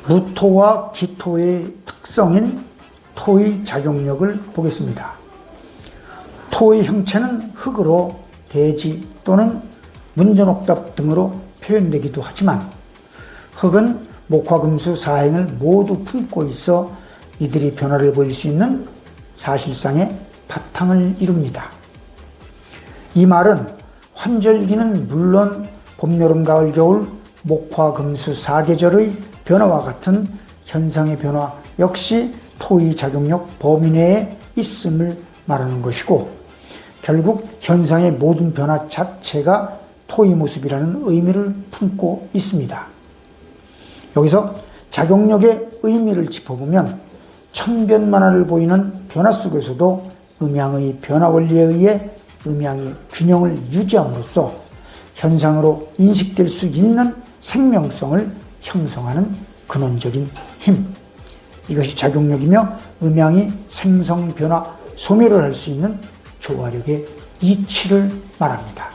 무토와 기토의 특성인 토의 작용력을 보겠습니다. 토의 형체는 흙으로 대지 또는 문전옥답 등으로 표현되기도 하지만 흙은 목화금수 사행을 모두 품고 있어 이들이 변화를 보일 수 있는 사실상의 바탕을 이룹니다. 이 말은 환절기는 물론 봄, 여름, 가을, 겨울 목화금수 사계절의 변화와 같은 현상의 변화 역시 토의 작용력 범위 내에 있음을 말하는 것이고, 결국 현상의 모든 변화 자체가 토의 모습이라는 의미를 품고 있습니다. 여기서 작용력의 의미를 짚어보면 천변만화를 보이는 변화 속에서도 음양의 변화 원리에 의해 음양이 균형을 유지함으로써 현상으로 인식될 수 있는 생명성을 형성하는 근원적인 힘, 이것이 작용력이며 음양이 생성, 변화, 소멸을 할 수 있는 조화력의 이치를 말합니다.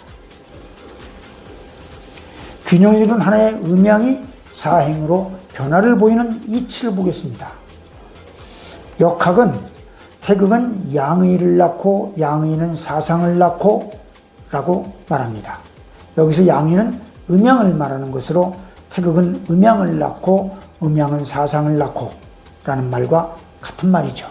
균형을 이룬 하나의 음양이 사행으로 변화를 보이는 이치를 보겠습니다. 역학은 태극은 양의를 낳고 양의는 사상을 낳고 라고 말합니다. 여기서 양의는 음양을 말하는 것으로 태극은 음양을 낳고 음양은 사상을 낳고 라는 말과 같은 말이죠.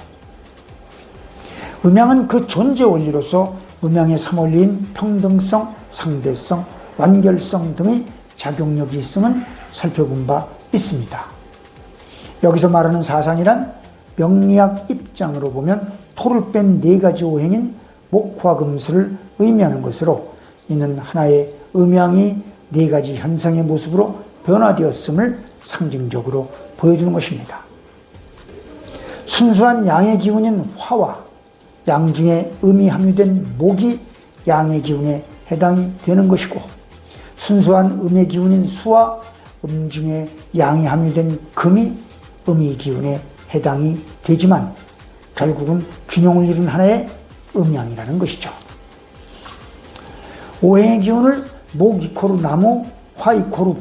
음양은 그 존재 원리로서 음양의 3원리인 평등성, 상대성, 완결성 등의 작용력이 있음을 살펴본 바 있습니다. 여기서 말하는 사상이란 명리학 입장으로 보면 토를 뺀 네 가지 오행인 목화금수를 의미하는 것으로, 이는 하나의 음양이 네 가지 현상의 모습으로 변화되었음을 상징적으로 보여주는 것입니다. 순수한 양의 기운인 화와 양 중에 음이 함유된 목이 양의 기운에 해당이 되는 것이고, 순수한 음의 기운인 수와 음 중에 양이 함유된 금이 음의 기운에 해당이 되지만 결국은 균형을 이룬 하나의 음양이라는 것이죠. 오행의 기운을 목 이코로 나무, 화 이코로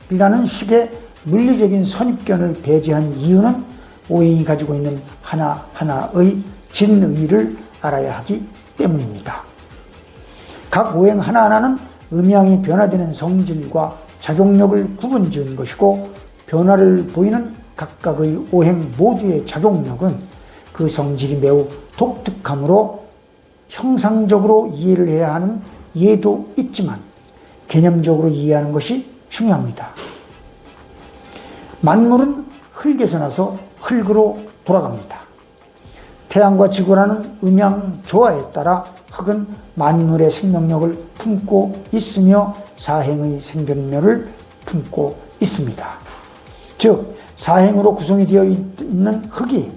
불이라는 식의 물리적인 선입견을 배제한 이유는 오행이 가지고 있는 하나하나의 진의를 알아야 하기 때문입니다. 각 오행 하나하나는 음양이 변화되는 성질과 작용력을 구분 지은 것이고, 변화를 보이는 각각의 오행 모두의 작용력은 그 성질이 매우 독특하므로 형상적으로 이해를 해야 하는 이해도 있지만 개념적으로 이해하는 것이 중요합니다. 만물은 흙에서 나서 흙으로 돌아갑니다. 태양과 지구라는 음양 조화에 따라 흙은 만물의 생명력을 품고 있으며 사행의 생변멸을 품고 있습니다. 즉 사행으로 구성이 되어 있는 흙이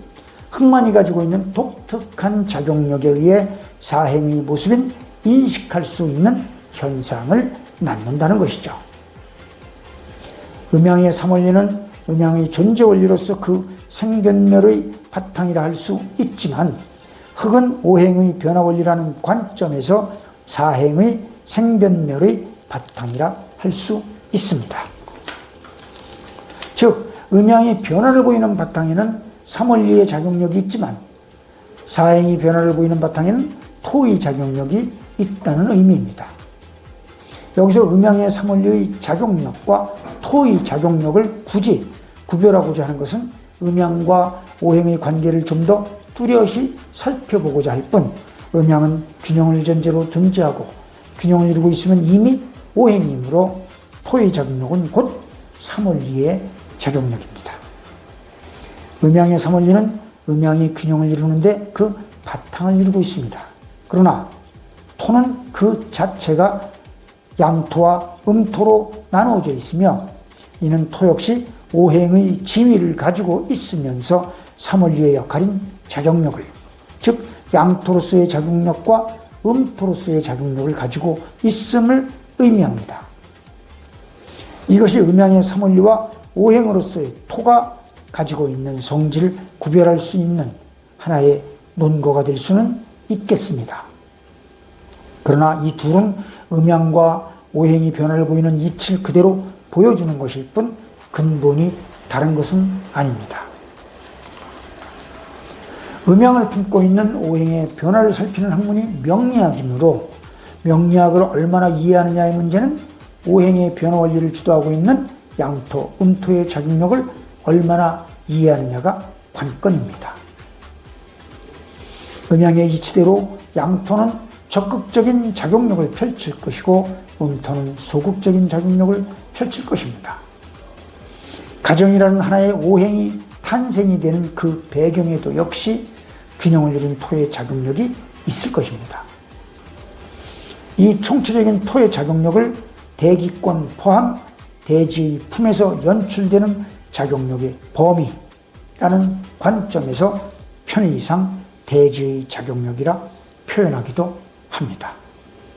흙만이 가지고 있는 독특한 작용력에 의해 사행의 모습인 인식할 수 있는 현상을 낳는다는 것이죠. 음양의 3원리는 음양의 존재 원리로서 그 생변멸의 바탕이라 할 수 있지만, 흙은 오행의 변화 원리라는 관점에서 사행의 생변멸의 바탕이라 할 수 있습니다. 즉 음양이 변화를 보이는 바탕에는 3원리의 작용력이 있지만 사행이 변화를 보이는 바탕에는 토의 작용력이 있다는 의미입니다. 여기서 음양의 3원리의 작용력과 토의 작용력을 굳이 구별하고자 하는 것은 음양과 오행의 관계를 좀 더 뚜렷이 살펴보고자 할 뿐, 음양은 균형을 전제로 존재하고 균형을 이루고 있으면 이미 오행이므로 토의 작용력은 곧 3원리의 작용력입니다. 음양의 3원리는 음양이 균형을 이루는데 그 바탕을 이루고 있습니다. 그러나 토는 그 자체가 양토와 음토로 나누어져 있으며, 이는 토 역시 오행의 지위를 가지고 있으면서 3원리의 역할인 작용력을, 즉 양토로서의 작용력과 음토로서의 작용력을 가지고 있음을 의미합니다. 이것이 음양의 3원리와 오행으로서의 토가 가지고 있는 성질을 구별할 수 있는 하나의 논거가 될 수는 있겠습니다. 그러나 이 둘은 음양과 오행이 변화를 보이는 이치를 그대로 보여주는 것일 뿐 근본이 다른 것은 아닙니다. 음양을 품고 있는 오행의 변화를 살피는 학문이 명리학이므로 명리학을 얼마나 이해하느냐의 문제는 오행의 변화 원리를 주도하고 있는 양토, 음토의 작용력을 얼마나 이해하느냐가 관건입니다. 음양의 이치대로 양토는 적극적인 작용력을 펼칠 것이고 음토는 소극적인 작용력을 펼칠 것입니다. 가정이라는 하나의 오행이 탄생이 되는 그 배경에도 역시 균형을 이룬 토의 작용력이 있을 것입니다. 이 총체적인 토의 작용력을 대기권 포함 대지의 품에서 연출되는 작용력의 범위라는 관점에서 편의상 대지의 작용력이라 표현하기도 합니다.